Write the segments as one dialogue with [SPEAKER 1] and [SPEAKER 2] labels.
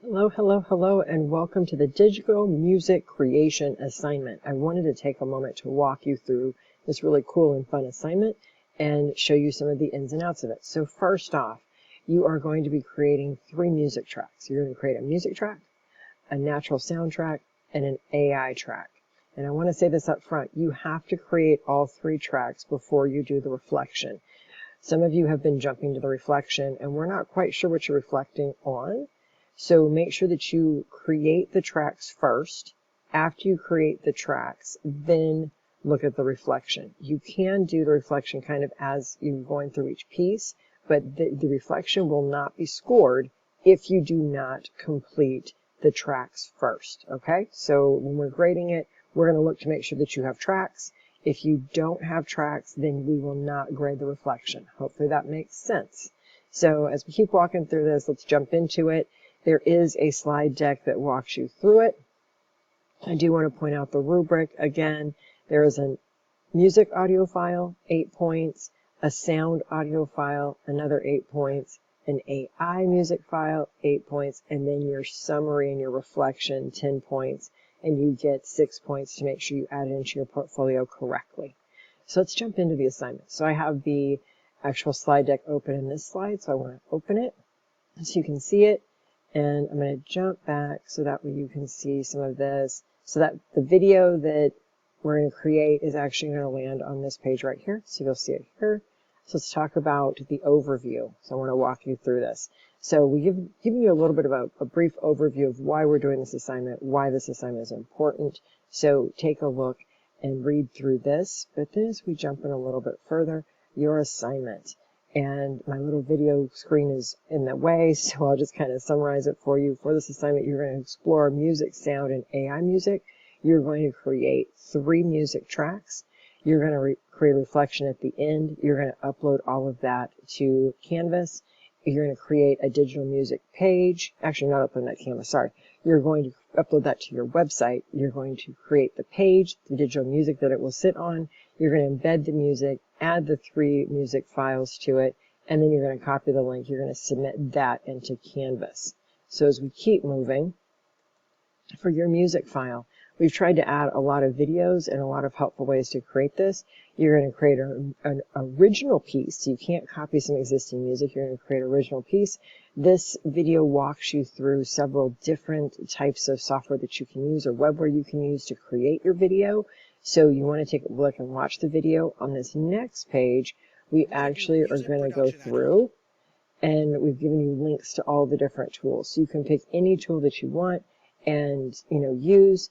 [SPEAKER 1] Hello, hello, hello, and welcome to the Digital Music Creation Assignment. I wanted to take a moment to walk you through this really cool and fun assignment and show you some of the ins and outs of it. So first off, you are going to be creating 3 music tracks. You're going to create a music track, a natural soundtrack, and an AI track. And I want to say this up front. You have to create all 3 tracks before you do the reflection. Some of you have been jumping to the reflection, and we're not quite sure what you're reflecting on. So make sure that you create the tracks first. After you create the tracks, then look at the reflection. You can do the reflection kind of as you're going through each piece, but the reflection will not be scored if you do not complete the tracks first, okay? So when we're grading it, we're going to look to make sure that you have tracks. If you don't have tracks, then we will not grade the reflection. Hopefully that makes sense. So as we keep walking through this, let's jump into it. There is a slide deck that walks you through it. I do want to point out the rubric again. There is a music audio file, 8 points, a sound audio file, another 8 points, an AI music file, 8 points, and then your summary and your reflection, 10 points, and you get 6 points to make sure you add it into your portfolio correctly. So let's jump into the assignment. So I have the actual slide deck open in this slide, so I want to open it so you can see it. And I'm going to jump back so that way you can see some of this, so that the video that we're going to create is actually going to land on this page right here. So you'll see it here. So let's talk about the overview. So I want to walk you through this. So we given you a little bit of a brief overview of why we're doing this assignment, why this assignment is important. So take a look and read through this. But then as we jump in a little bit further, your assignment. And my little video screen is in the way, so I'll just kind of summarize it for you. For this assignment, you're going to explore music, sound, and AI music. You're going to create 3 music tracks. You're going to create a reflection at the end. You're going to upload all of that to Canvas. You're going to create a digital music page. Actually, not upload that to Canvas, sorry. You're going to upload that to your website. You're going to create the page, the digital music that it will sit on. You're going to embed the music, add the 3 music files to it, and then you're going to copy the link. You're going to submit that into Canvas. So as we keep moving, for your music file, we've tried to add a lot of videos and a lot of helpful ways to create this. You're going to create an original piece. You can't copy some existing music. You're going to create an original piece. This video walks you through several different types of software that you can use or webware you can use to create your video. So you want to take a look and watch the video. On this next page, we actually are going to go through and we've given you links to all the different tools. So you can pick any tool that you want and use.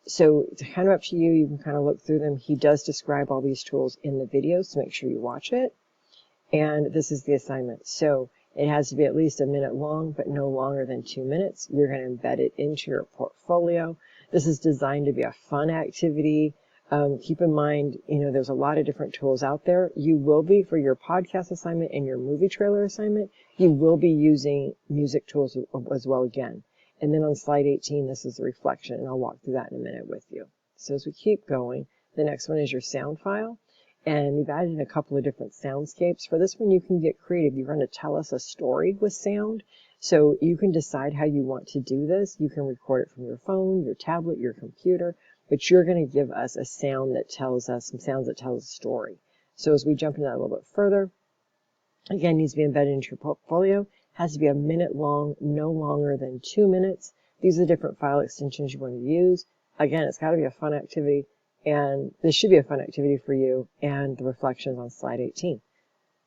[SPEAKER 1] So it's kind of up to you. You can kind of look through them. He does describe all these tools in the video, so make sure you watch it. And this is the assignment. So it has to be at least a minute long, but no longer than 2 minutes. You're going to embed it into your portfolio. This is designed to be a fun activity. Keep in mind, there's a lot of different tools out there. You will be, for your podcast assignment and your movie trailer assignment, you will be using music tools as well again. And then on slide 18, this is the reflection, and I'll walk through that in a minute with you. So as we keep going, the next one is your sound file. And we've added a couple of different soundscapes. For this one, you can get creative. You're going to tell us a story with sound. So you can decide how you want to do this. You can record it from your phone, your tablet, your computer, but you're going to give us a sound that tells us, some sounds that tell a story. So as we jump into that a little bit further, again, it needs to be embedded into your portfolio. Has to be a minute long, no longer than 2 minutes. These are the different file extensions you want to use. Again, it's got to be a fun activity, and this should be a fun activity for you, and the reflections on slide 18.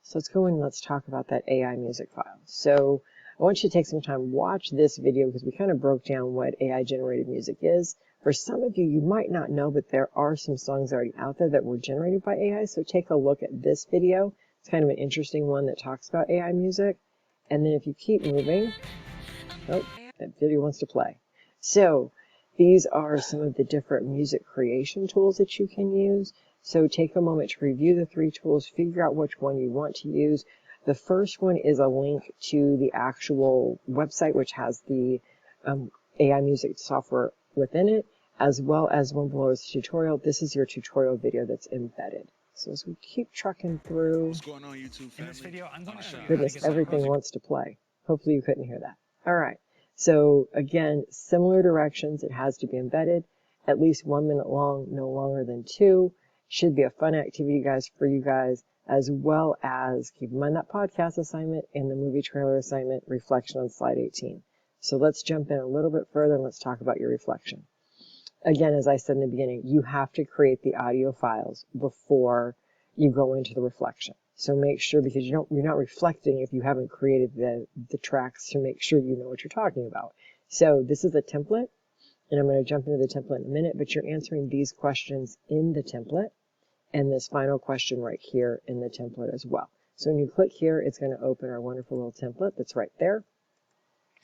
[SPEAKER 1] So let's go in and let's talk about that AI music file. So I want you to take some time, watch this video, because we kind of broke down what AI generated music is. For some of you, you might not know, but there are some songs already out there that were generated by AI, so take a look at this video. It's kind of an interesting one that talks about AI music. And then if you keep moving, oh, that video wants to play. So these are some of the different music creation tools that you can use. So take a moment to review the 3 tools, figure out which one you want to use. The first one is a link to the actual website, which has the AI music software within it, as well as one below is a tutorial. This is your tutorial video that's embedded. So as we keep trucking through,
[SPEAKER 2] What's going on, YouTube family?
[SPEAKER 1] goodness, everything wants to play. Hopefully you couldn't hear that. All right. So again, similar directions. It has to be embedded, at least 1 minute long, no longer than 2. Should be a fun activity, guys, for you guys, as well as keep in mind that podcast assignment and the movie trailer assignment, reflection on slide 18. So let's jump in a little bit further and let's talk about your reflection. Again, as I said in the beginning, you have to create the audio files before you go into the reflection. So make sure, because you're not reflecting if you haven't created the tracks to make sure you know what you're talking about. So this is a template, and I'm going to jump into the template in a minute, but you're answering these questions in the template and this final question right here in the template as well. So when you click here, it's going to open our wonderful little template that's right there.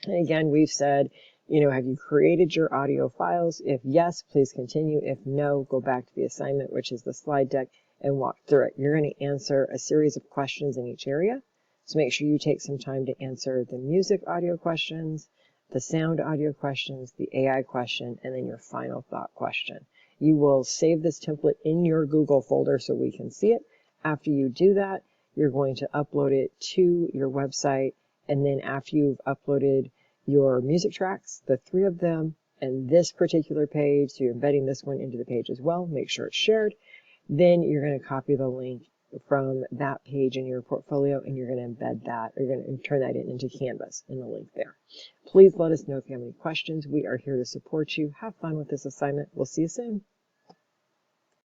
[SPEAKER 1] And again, we've said, have you created your audio files? If yes, please continue. If no, go back to the assignment, which is the slide deck, and walk through it. You're going to answer a series of questions in each area. So make sure you take some time to answer the music audio questions, the sound audio questions, the AI question, and then your final thought question. You will save this template in your Google folder so we can see it. After you do that, you're going to upload it to your website. And then after you've uploaded your music tracks, the 3 of them, and this particular page, so you're embedding this one into the page as well, make sure it's shared, then you're going to copy the link from that page in your portfolio and you're going to embed that, or you're going to turn that into Canvas in the link there. Please let us know if you have any questions. We are here to support you. Have fun with this assignment. We'll see you soon.